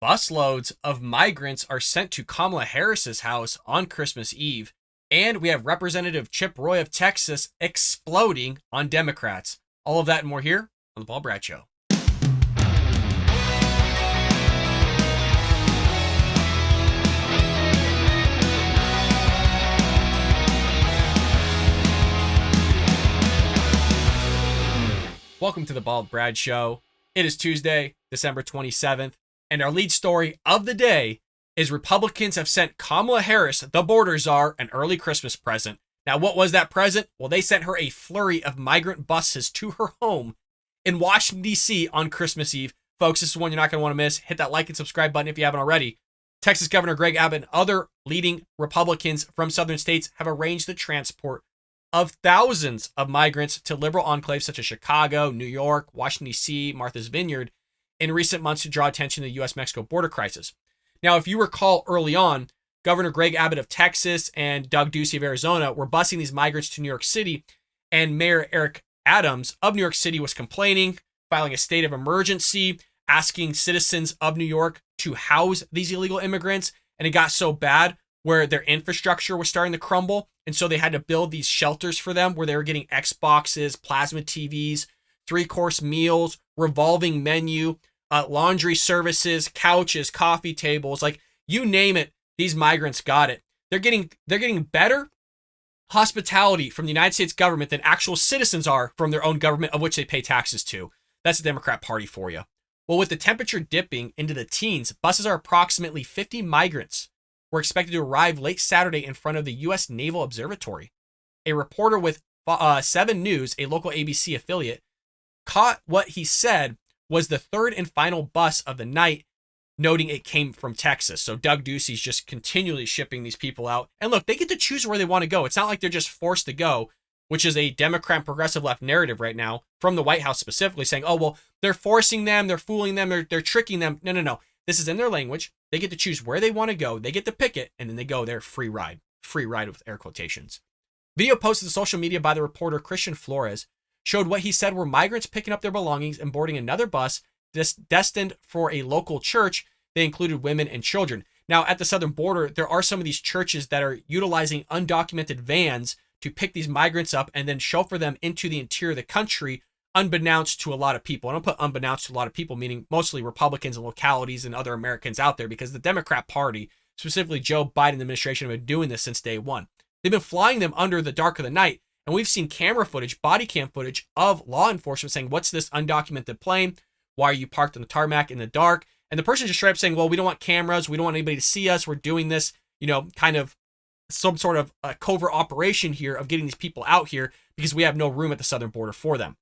Busloads of migrants are sent to Kamala Harris's house on Christmas Eve. And we have Representative Chip Roy of Texas exploding on Democrats. All of that and more here on The Paul Brad Show. Welcome to The Bald Brad Show. It is Tuesday, December 27th, and our lead story of the day is Republicans have sent Kamala Harris, the border czar, an early Christmas present. Now, what was that present? Well, they sent her a flurry of migrant buses to her home in Washington, D.C. on Christmas Eve. Folks, this is one you're not going to want to miss. Hit that like and subscribe button if you haven't already. Texas Governor Greg Abbott and other leading Republicans from southern states have arranged the transport of thousands of migrants to liberal enclaves such as Chicago, New York, Washington, D.C., Martha's Vineyard in recent months to draw attention to the U.S Mexico border crisis. Now, if you recall early on, Governor Greg Abbott of Texas and Doug Ducey of Arizona were busing these migrants to New York City, and Mayor Eric Adams of New York City was complaining, filing a state of emergency, asking citizens of New York to house these illegal immigrants, and it got so bad where their infrastructure was starting to crumble, and so they had to build these shelters for them where they were getting Xboxes, plasma TVs, 3-course meals, revolving menu, laundry services, couches, coffee tables, like you name it, these migrants got it. They're getting better hospitality from the United States government than actual citizens are from their own government, of which they pay taxes to. That's the Democrat Party for you. Well, with the temperature dipping into the teens, buses are approximately 50 migrants were expected to arrive late Saturday in front of the U.S. Naval Observatory. A reporter with 7 News, a local ABC affiliate, caught what he said was the third and final bus of the night, noting it came from Texas. So Doug Ducey's just continually shipping these people out. And look, they get to choose where they want to go. It's not like they're just forced to go, which is a Democrat progressive left narrative right now from the White House specifically saying, oh, well, they're forcing them, they're fooling them, they're tricking them. No. This is in their language. They get to choose where they want to go. They get to pick it, and then they go there free ride with air quotations. Video posted to social media by the reporter Christian Flores showed what he said were migrants picking up their belongings and boarding another bus destined for a local church. They included women and children. Now, at the southern border, there are some of these churches that are utilizing undocumented vans to pick these migrants up and then chauffeur them into the interior of the country, unbeknownst to a lot of people. I don't put unbeknownst to a lot of people, meaning mostly Republicans and localities and other Americans out there, because the Democrat Party, specifically Joe Biden administration, have been doing this since day one. They've been flying them under the dark of the night, and we've seen camera footage, body cam footage of law enforcement saying, what's this undocumented plane? Why are you parked on the tarmac in the dark? And the person just straight up saying, well, we don't want cameras. We don't want anybody to see us. We're doing this, kind of some sort of a covert operation here of getting these people out here because we have no room at the southern border for them.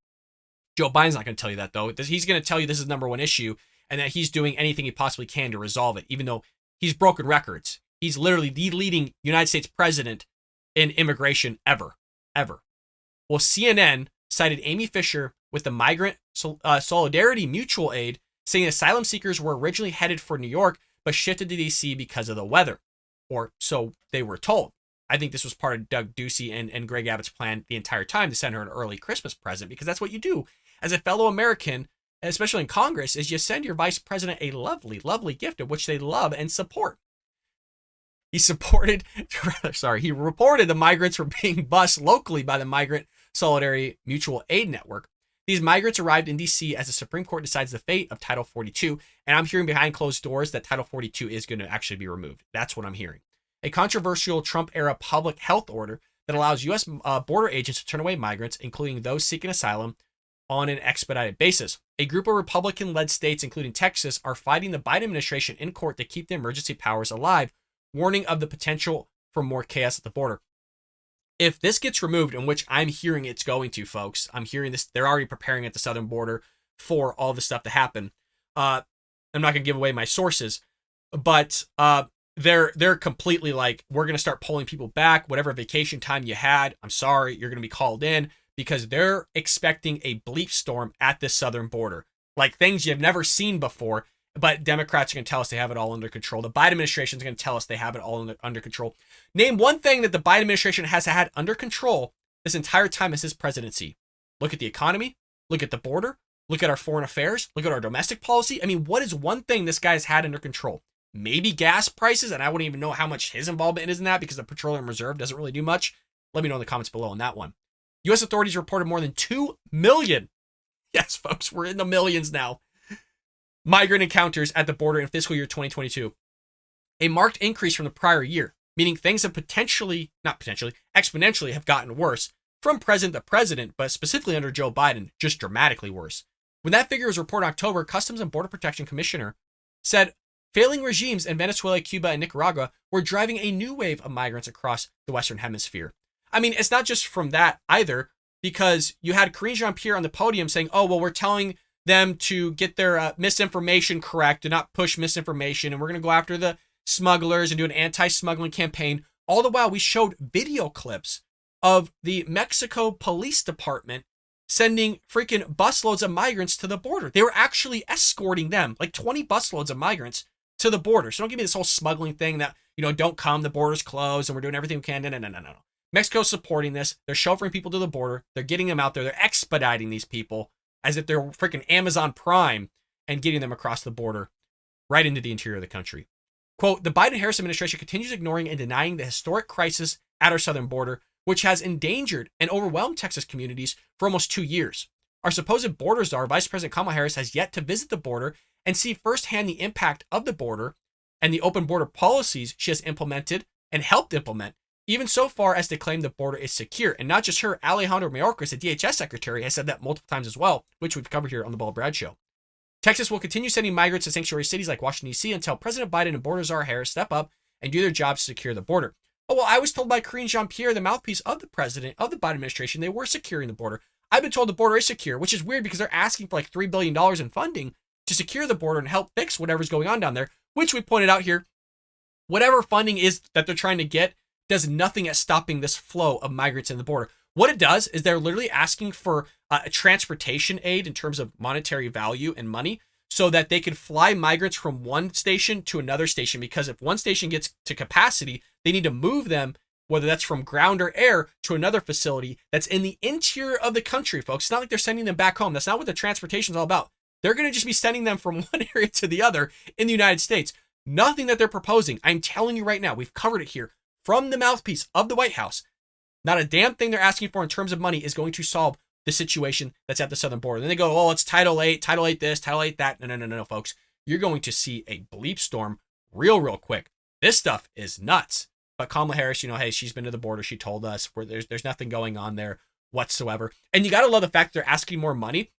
Joe Biden's not going to tell you that, though. He's going to tell you this is the number one issue and that he's doing anything he possibly can to resolve it, even though he's broken records. He's literally the leading United States president in immigration ever. Well, CNN cited Amy Fisher with the Migrant Solidarity Mutual Aid, saying asylum seekers were originally headed for New York, but shifted to D.C. because of the weather, or so they were told. I think this was part of Doug Ducey and Greg Abbott's plan the entire time to send her an early Christmas present, because that's what you do as a fellow American, especially in Congress, is you send your vice president a lovely, lovely gift of which they love and support. He reported the migrants were being bused locally by the Migrant Solidarity Mutual Aid Network. These migrants arrived in D.C. as the Supreme Court decides the fate of Title 42, and I'm hearing behind closed doors that Title 42 is going to actually be removed. That's what I'm hearing. A controversial Trump-era public health order that allows U.S. border agents to turn away migrants, including those seeking asylum, on an expedited basis. A group of Republican-led states, including Texas, are fighting the Biden administration in court to keep the emergency powers alive, warning of the potential for more chaos at the border. If this gets removed, in which I'm hearing it's going to, folks, I'm hearing this, they're already preparing at the southern border for all this stuff to happen. I'm not going to give away my sources, but they're completely like, we're going to start pulling people back. Whatever vacation time you had, I'm sorry, you're going to be called in, because they're expecting a bleep storm at this southern border, like things you've never seen before. But Democrats are going to tell us they have it all under control. The Biden administration is going to tell us they have it all under control. Name one thing that the Biden administration has had under control this entire time as his presidency. Look at the economy. Look at the border. Look at our foreign affairs. Look at our domestic policy. I mean, what is one thing this guy's had under control? Maybe gas prices, and I wouldn't even know how much his involvement is in that because the Petroleum Reserve doesn't really do much. Let me know in the comments below on that one. U.S. authorities reported more than 2 million. Yes, folks, we're in the millions now. Migrant encounters at the border in fiscal year 2022. A marked increase from the prior year, meaning things have exponentially have gotten worse from president to president, but specifically under Joe Biden, just dramatically worse. When that figure was reported in October, Customs and Border Protection Commissioner said failing regimes in Venezuela, Cuba, and Nicaragua were driving a new wave of migrants across the Western Hemisphere. I mean, it's not just from that either, because you had Karine Jean-Pierre on the podium saying, oh, well, we're telling them to get their misinformation correct and not push misinformation, and we're going to go after the smugglers and do an anti-smuggling campaign. All the while, we showed video clips of the Mexico Police Department sending freaking busloads of migrants to the border. They were actually escorting them, like 20 busloads of migrants to the border. So don't give me this whole smuggling thing that, don't come, the border's closed, and we're doing everything we can. No. Mexico's supporting this. They're chauffeuring people to the border. They're getting them out there. They're expediting these people as if they're freaking Amazon Prime and getting them across the border right into the interior of the country. Quote, the Biden-Harris administration continues ignoring and denying the historic crisis at our southern border, which has endangered and overwhelmed Texas communities for almost 2 years. Our supposed border czar, Vice President Kamala Harris, has yet to visit the border and see firsthand the impact of the border and the open border policies she has implemented and helped implement, even so far as to claim the border is secure. And not just her, Alejandro Mayorkas, the DHS secretary, has said that multiple times as well, which we've covered here on the Bald Brad Show. Texas will continue sending migrants to sanctuary cities like Washington, D.C. until President Biden and border czar Harris step up and do their jobs to secure the border. Oh, well, I was told by Karine Jean-Pierre, the mouthpiece of the president of the Biden administration, they were securing the border. I've been told the border is secure, which is weird because they're asking for like $3 billion in funding to secure the border and help fix whatever's going on down there, which we pointed out here. Whatever funding is that they're trying to get does nothing at stopping this flow of migrants in the border. What it does is they're literally asking for a transportation aid in terms of monetary value and money so that they can fly migrants from one station to another station, because if one station gets to capacity, they need to move them, whether that's from ground or air, to another facility that's in the interior of the country, folks. It's not like they're sending them back home. That's not what the transportation is all about. They're going to just be sending them from one area to the other in the United States. Nothing that they're proposing, I'm telling you right now, we've covered it here, from the mouthpiece of the White House, not a damn thing they're asking for in terms of money is going to solve the situation that's at the southern border. Then they go, oh, it's Title 8 this, Title 8 that. No, folks. You're going to see a bleep storm real quick. This stuff is nuts. But Kamala Harris, hey, she's been to the border. She told us where there's nothing going on there whatsoever. And you got to love the fact that they're asking more money.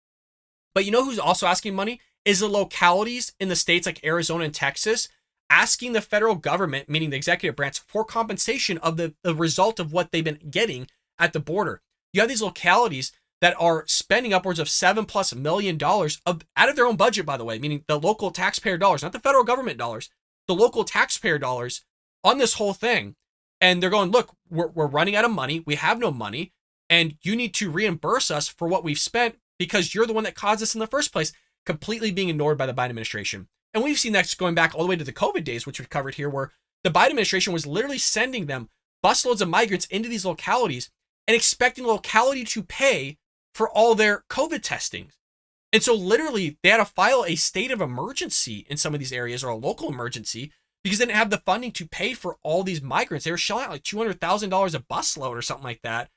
But you know who's also asking money? Is the localities in the states like Arizona and Texas asking the federal government, meaning the executive branch, for compensation of the result of what they've been getting at the border. You have these localities that are spending upwards of $7+ million out of their own budget, by the way, meaning the local taxpayer dollars, not the federal government dollars, the local taxpayer dollars on this whole thing. And they're going, look, we're running out of money. We have no money. And you need to reimburse us for what we've spent because you're the one that caused this in the first place, completely being ignored by the Biden administration. And we've seen that going back all the way to the COVID days, which we've covered here, where the Biden administration was literally sending them busloads of migrants into these localities and expecting the locality to pay for all their COVID testing. And so literally they had to file a state of emergency in some of these areas, or a local emergency, because they didn't have the funding to pay for all these migrants. They were shelling out like $200,000 a busload or something like that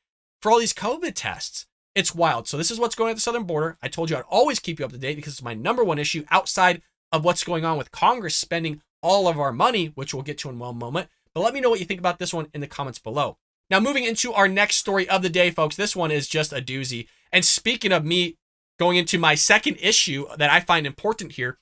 for all these COVID tests. It's wild. So this is what's going on at the southern border. I told you I'd always keep you up to date because it's my number one issue outside of what's going on with Congress spending all of our money, which we'll get to in one moment. But let me know what you think about this one in the comments below. Now, moving into our next story of the day, folks, this one is just a doozy. And speaking of me going into my second issue that I find important here,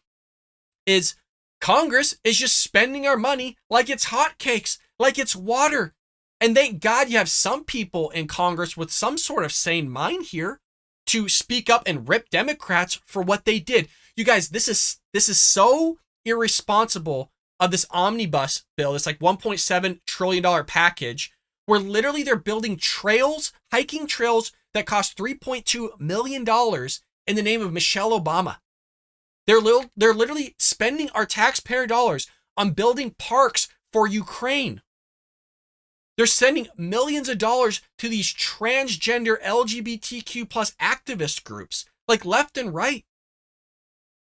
is Congress is just spending our money like it's hotcakes, like it's water. And thank God you have some people in Congress with some sort of sane mind here to speak up and rip Democrats for what they did. You guys, this is so irresponsible of this omnibus bill, this like $1.7 trillion package, where literally they're building trails, hiking trails that cost $3.2 million in the name of Michelle Obama. They're literally spending our taxpayer dollars on building parks for Ukraine. They're sending millions of dollars to these transgender LGBTQ plus activist groups like left and right.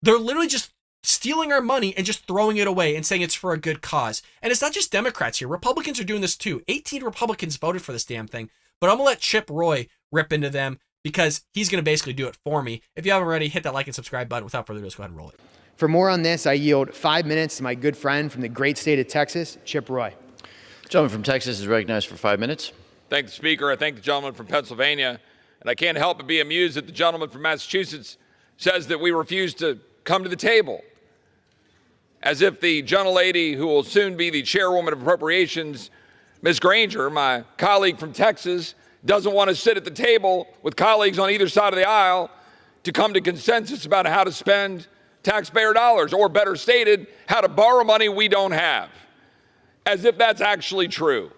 They're literally just stealing our money and just throwing it away and saying it's for a good cause. And it's not just Democrats here. Republicans are doing this too. 18 Republicans voted for this damn thing. But I'm going to let Chip Roy rip into them because he's going to basically do it for me. If you haven't already, hit that like and subscribe button. Without further ado, let's go ahead and roll it. For more on this, I yield 5 minutes to my good friend from the great state of Texas, Chip Roy. The gentleman from Texas is recognized for 5 minutes. Thank the Speaker. I thank the gentleman from Pennsylvania. And I can't help but be amused that the gentleman from Massachusetts says that we refuse to come to the table. As if the gentlelady who will soon be the chairwoman of Appropriations, Ms. Granger, my colleague from Texas, doesn't want to sit at the table with colleagues on either side of the aisle to come to consensus about how to spend taxpayer dollars, or better stated, how to borrow money we don't have. As if that's actually true.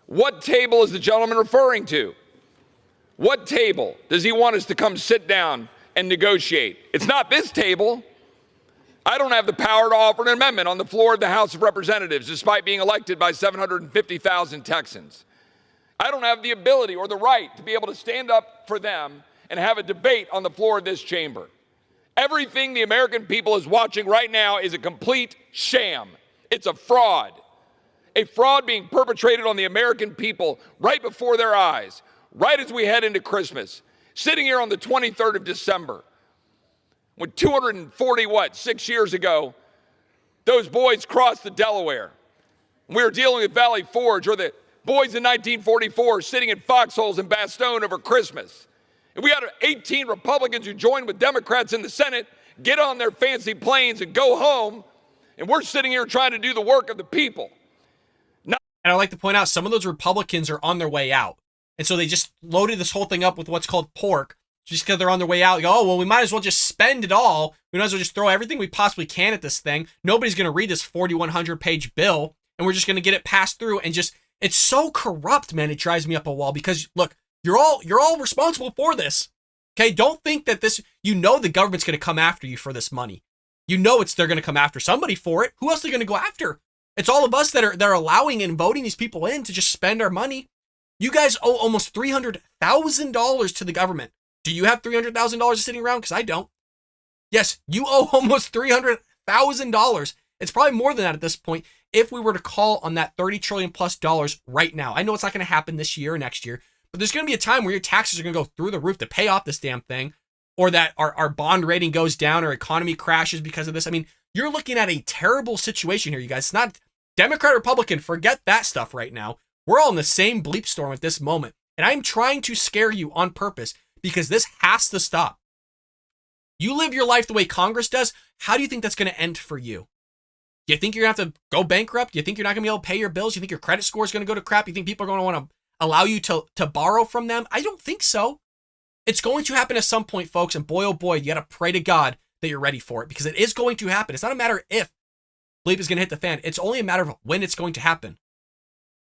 What table is the gentleman referring to? What table does he want us to come sit down and negotiate? It's not this table. I don't have the power to offer an amendment on the floor of the House of Representatives, despite being elected by 750,000 Texans. I don't have the ability or the right to be able to stand up for them and have a debate on the floor of this chamber. Everything the American people is watching right now is a complete sham. It's a fraud being perpetrated on the American people right before their eyes, right as we head into Christmas, sitting here on the 23rd of December, when 6 years ago, those boys crossed the Delaware. We were dealing with Valley Forge, or the boys in 1944 sitting in foxholes in Bastogne over Christmas. And we had 18 Republicans who joined with Democrats in the Senate, get on their fancy planes and go home, and we're sitting here trying to do the work of the people. And I'd like to point out some of those Republicans are on their way out. And so they just loaded this whole thing up with what's called pork, just because they're on their way out. You go, oh, well, we might as well just spend it all. We might as well just throw everything we possibly can at this thing. Nobody's going to read this 4,100 page bill, and we're just going to get it passed through. And just, it's so corrupt, man. It drives me up a wall because, look, you're all responsible for this. Okay, don't think that this, the government's going to come after you for this money. They're going to come after somebody for it. Who else are they going to go after? It's all of us that are allowing and voting these people in to just spend our money. You guys owe almost $300,000 to the government. Do you have $300,000 sitting around? Because I don't. Yes, you owe almost $300,000. It's probably more than that at this point if we were to call on that $30 trillion plus right now. I know it's not going to happen this year or next year, but there's going to be a time where your taxes are going to go through the roof to pay off this damn thing, or that our bond rating goes down, our economy crashes because of this. I mean, you're looking at a terrible situation here, you guys. It's not Democrat, Republican, forget that stuff right now. We're all in the same bleep storm at this moment. And I'm trying to scare you on purpose because this has to stop. You live your life the way Congress does. How do you think that's going to end for you? Do you think you're going to have to go bankrupt? Do you think you're not going to be able to pay your bills? Do you think your credit score is going to go to crap? You think people are going to want to allow you to borrow from them? I don't think so. It's going to happen at some point, folks. And boy, oh boy, you got to pray to God that you're ready for it because it is going to happen. It's not a matter if bleep is going to hit the fan. It's only a matter of when it's going to happen.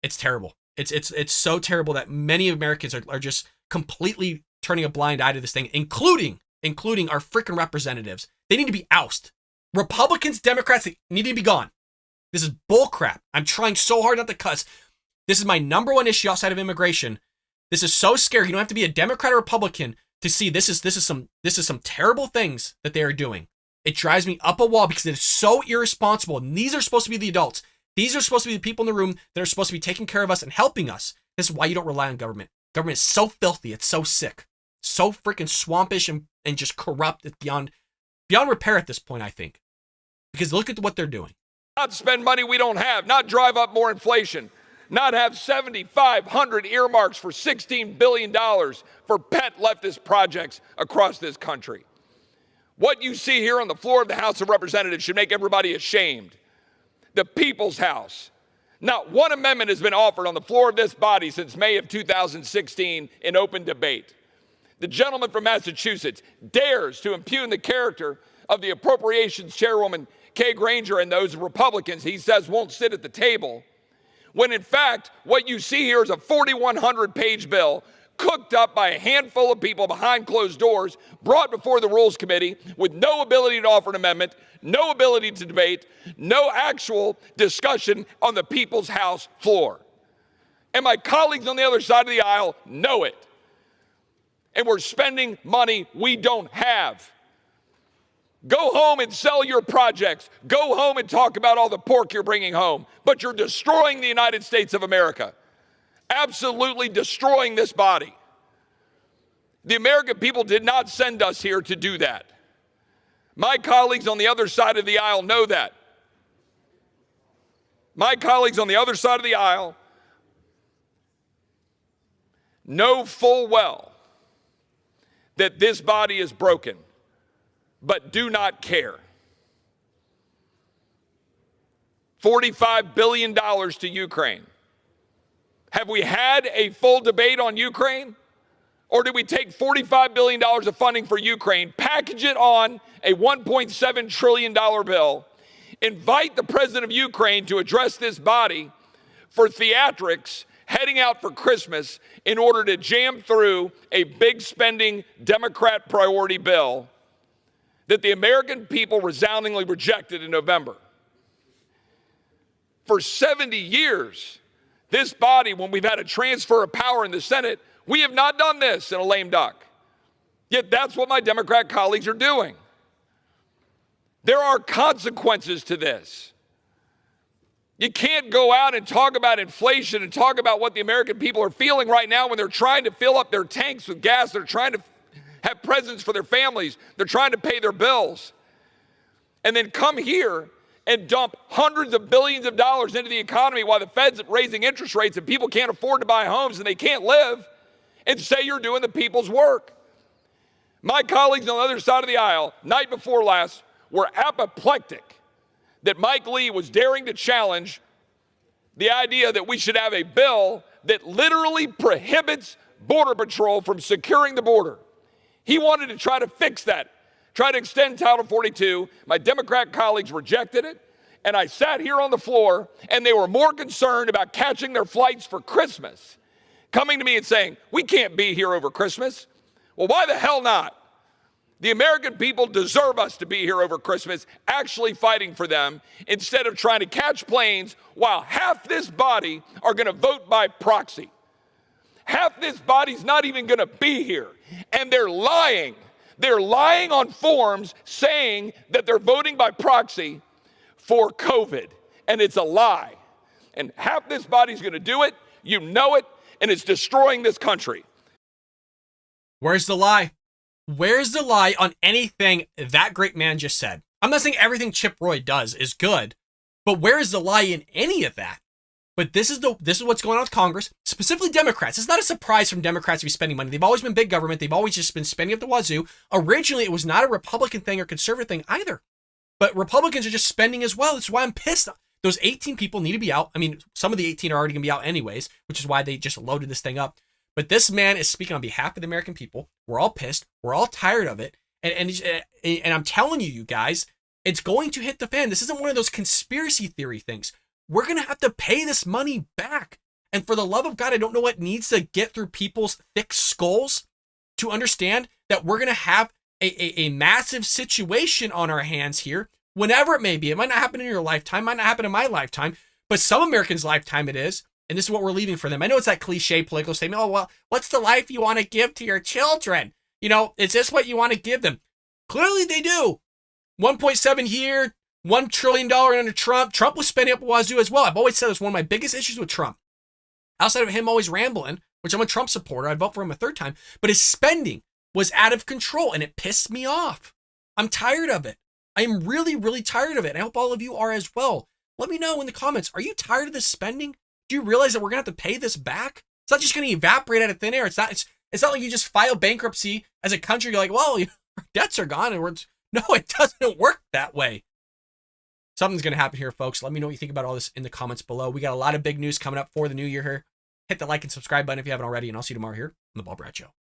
It's terrible. It's so terrible that many Americans are just completely turning a blind eye to this thing, including our freaking representatives. They need to be ousted. Republicans, Democrats, they need to be gone. This is bullcrap. I'm trying so hard not to cuss. This is my number one issue outside of immigration. This is so scary. You don't have to be a Democrat or Republican to see this is some terrible things that they are doing. It drives me up a wall because it is so irresponsible. And these are supposed to be the adults. These are supposed to be the people in the room that are supposed to be taking care of us and helping us. This is why you don't rely on government. Government is so filthy. It's so sick. So freaking swampish and just corrupt. It's beyond repair at this point, I think. Because look at what they're doing. Not spend money we don't have, not drive up more inflation, not have 7,500 earmarks for $16 billion for pet leftist projects across this country. What you see here on the floor of the House of Representatives should make everybody ashamed. The People's House. Not one amendment has been offered on the floor of this body since May of 2016 in open debate. The gentleman from Massachusetts dares to impugn the character of the Appropriations Chairwoman Kay Granger and those Republicans he says won't sit at the table, when in fact what you see here is a 4,100-page bill cooked up by a handful of people behind closed doors, brought before the Rules Committee with no ability to offer an amendment, no ability to debate, no actual discussion on the People's House floor. And my colleagues on the other side of the aisle know it. and we're spending money we don't have. Go home and sell your projects. Go home and talk about all the pork you're bringing home. But you're destroying the United States of America. Absolutely destroying this body. The American people did not send us here to do that. My colleagues on the other side of the aisle know that. My colleagues on the other side of the aisle know full well that this body is broken, but do not care. $45 billion to Ukraine. Have we had a full debate on Ukraine? Or did we take $45 billion of funding for Ukraine, package it on a $1.7 trillion bill, invite the president of Ukraine to address this body for theatrics heading out for Christmas in order to jam through a big spending Democrat priority bill that the American people resoundingly rejected in November? For 70 years, this body, when we've had a transfer of power in the Senate, we have not done this in a lame duck. Yet that's what my Democrat colleagues are doing. There are consequences to this. You can't go out and talk about inflation and talk about what the American people are feeling right now when they're trying to fill up their tanks with gas. They're trying to have presents for their families. They're trying to pay their bills. And then come here and dump hundreds of billions of dollars into the economy while the Fed's raising interest rates and people can't afford to buy homes and they can't live, and say you're doing the people's work. My colleagues on the other side of the aisle, night before last, were apoplectic that Mike Lee was daring to challenge the idea that we should have a bill that literally prohibits Border Patrol from securing the border. He wanted to try to fix that, try to extend Title 42. My Democrat colleagues rejected it, and I sat here on the floor, and they were more concerned about catching their flights for Christmas, coming to me and saying, we can't be here over Christmas. Well, why the hell not? The American people deserve us to be here over Christmas, actually fighting for them, instead of trying to catch planes while half this body are going to vote by proxy. Half this body's not even going to be here, and they're lying. They're lying on forms saying that they're voting by proxy for COVID, and it's a lie. And half this body's going to do it, you know it, and it's destroying this country. Where's the lie? Where's the lie on anything that great man just said? I'm not saying everything Chip Roy does is good, but where is the lie in any of that? But this is what's going on with Congress, specifically Democrats. It's not a surprise from Democrats to be spending money. They've always been big government. They've always just been spending up the wazoo. Originally, it was not a Republican thing or conservative thing either. But Republicans are just spending as well. That's why I'm pissed. Those 18 people need to be out. I mean, some of the 18 are already going to be out anyways, which is why they just loaded this thing up. But this man is speaking on behalf of the American people. We're all pissed. We're all tired of it. And I'm telling you guys, it's going to hit the fan. This isn't one of those conspiracy theory things. We're going to have to pay this money back. And for the love of God, I don't know what needs to get through people's thick skulls to understand that we're going to have a massive situation on our hands here, whenever it may be. It might not happen in your lifetime, might not happen in my lifetime, but some Americans' lifetime it is. And this is what we're leaving for them. I know it's that cliche political statement. Oh, well, what's the life you want to give to your children? You know, is this what you want to give them? Clearly they do. 1.7 here, $1 trillion under Trump. Trump was spending up wazoo as well. I've always said it's one of my biggest issues with Trump. Outside of him always rambling, which I'm a Trump supporter. I'd vote for him a third time. But his spending was out of control and it pissed me off. I'm tired of it. I am really, really tired of it. And I hope all of you are as well. Let me know in the comments. Are you tired of this spending? Do you realize that we're going to have to pay this back? It's not just going to evaporate out of thin air. It's not like you just file bankruptcy as a country. You're like, well, our debts are gone. No, it doesn't work that way. Something's going to happen here, folks. Let me know what you think about all this in the comments below. We got a lot of big news coming up for the new year here. Hit the like and subscribe button if you haven't already, and I'll see you tomorrow here on The Bald Brad Show.